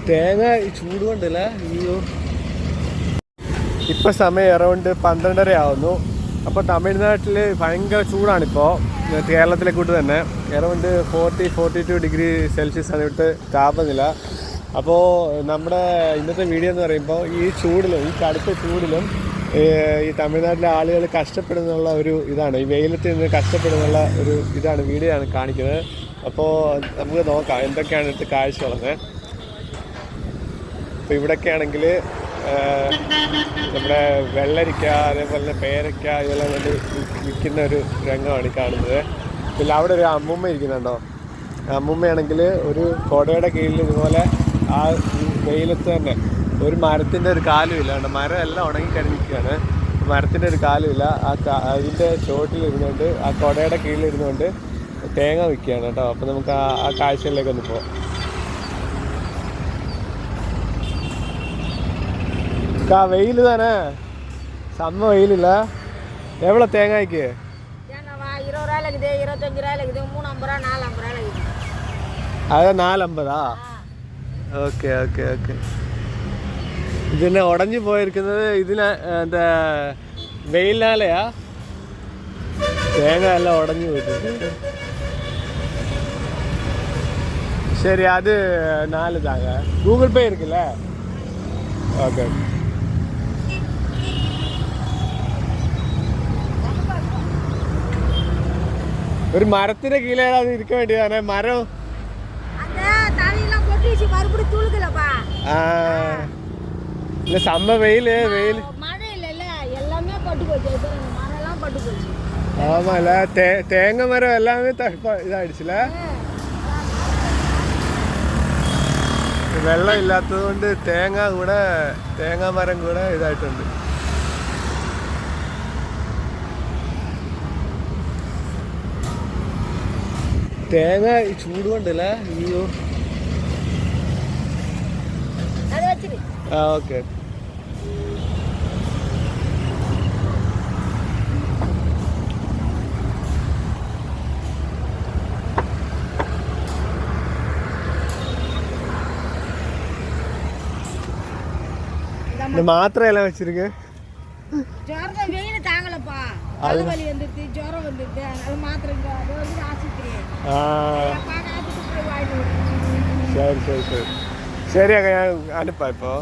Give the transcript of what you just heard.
തേങ്ങ ചൂട് കൊണ്ടല്ല. അയ്യോ, ഇപ്പം സമയം അറൗണ്ട് 12:30 ആവുന്നു. അപ്പോൾ തമിഴ്നാട്ടിൽ ഭയങ്കര ചൂടാണിപ്പോൾ, കേരളത്തിലെ കൂട്ട് തന്നെ. അറൗണ്ട് 40-42 ഡിഗ്രി സെൽഷ്യസ് ആണ് ഇവിടുത്തെ താപനില. അപ്പോൾ നമ്മുടെ ഇന്നത്തെ വീഡിയോ എന്ന് പറയുമ്പോൾ ഈ ചൂടിലും, ഈ കടുത്ത ചൂടിലും ഈ തമിഴ്നാട്ടിലെ ആളുകൾ കഷ്ടപ്പെടുന്നുള്ള ഒരു ഇതാണ്, ഈ വെയിലത്ത് നിന്ന് കഷ്ടപ്പെടുന്നുള്ള ഒരു ഇതാണ്, വീഡിയോ ആണ് കാണിക്കുന്നത്. അപ്പോൾ നമുക്ക് നോക്കാം എന്തൊക്കെയാണ് ഇവിടുത്തെ കാഴ്ചകളെന്ന്. അപ്പോൾ ഇവിടെയൊക്കെ ആണെങ്കിൽ നമ്മുടെ വെള്ളരിക്ക, അതേപോലെ തന്നെ പേരയ്ക്ക, ഇതെല്ലാം കൊണ്ട് വിൽക്കുന്ന ഒരു രംഗമാണ് ഈ കാണുന്നത്. പിന്നെ അവിടെ ഒരു അമ്മൂമ്മ ഇരിക്കുന്നുണ്ടോ. അമ്മൂമ്മയാണെങ്കിൽ ഒരു കൊടയുടെ കീഴിൽ ഇതുപോലെ ആ വെയിലത്ത് തന്നെ ഒരു മരത്തിൻ്റെ ഒരു കാലുമില്ല കേട്ടോ. മരം എല്ലാം ഉണങ്ങിക്കഴിഞ്ഞിരിക്കുകയാണ്. മരത്തിൻ്റെ ഒരു കാലുമില്ല. അതിൻ്റെ ചുവട്ടിൽ ഇരുന്നുകൊണ്ട്, ആ കൊടയുടെ കീഴിൽ ഇരുന്നുകൊണ്ട് തേങ്ങ വിൽക്കുകയാണ് കേട്ടോ. അപ്പോൾ നമുക്ക് ആ കാഴ്ചയിലേക്ക് ഒന്ന് പോകാം. வெயில் தானே, செம்ம வெயில் இல்லை? எவ்வளோ தேங்காய்க்கு? 20 ரூபா இருக்குது, 25 ரூபா இருக்குது, 350 ரூபா, 450 ரூபா இருக்குது. அதான் 450. Okay okay okay. இது என்ன உடஞ்சி போயிருக்கிறது? ഇതിന് എന്താ വെയിലാലെയാ? തേങ്ങ എല്ലാം ഉടഞ്ഞു പോയിട്ടുണ്ട്. சரி, அது 4 தாங்க. கூகுள் பே இருக்குல்ல? ஓகே. ഒരു മരത്തിന്റെ കീഴിലാണ് ഇരിക്കാൻ വേണ്ടിയതാണ്. മരം இல்ல செம்ம வெயில். ஆமால, தேங்காய் மரம் எல்லாமே ഇതായിടിച്ചില്ല. വെള്ളം ഇല്ലാത്തത് കൊണ്ട് തേങ്ങാ മരം കൂടെ ഇതായിട്ടുണ്ട്. തേങ്ങ ചൂട് കൊണ്ടല്ല. അയ്യോ, ഓക്കെ. இது மாத்திரை எல்லாம் வச்சிருக்கு. வெயில் தாங்கலப்பா, தலைவலி வந்துட்டு, ஜுரம் வந்துட்டு, அது மாத்திரை அது வந்து ஆஸ்பத்திரி. சரி சரி சரி சரி, அங்க அனுப்பா இப்போ.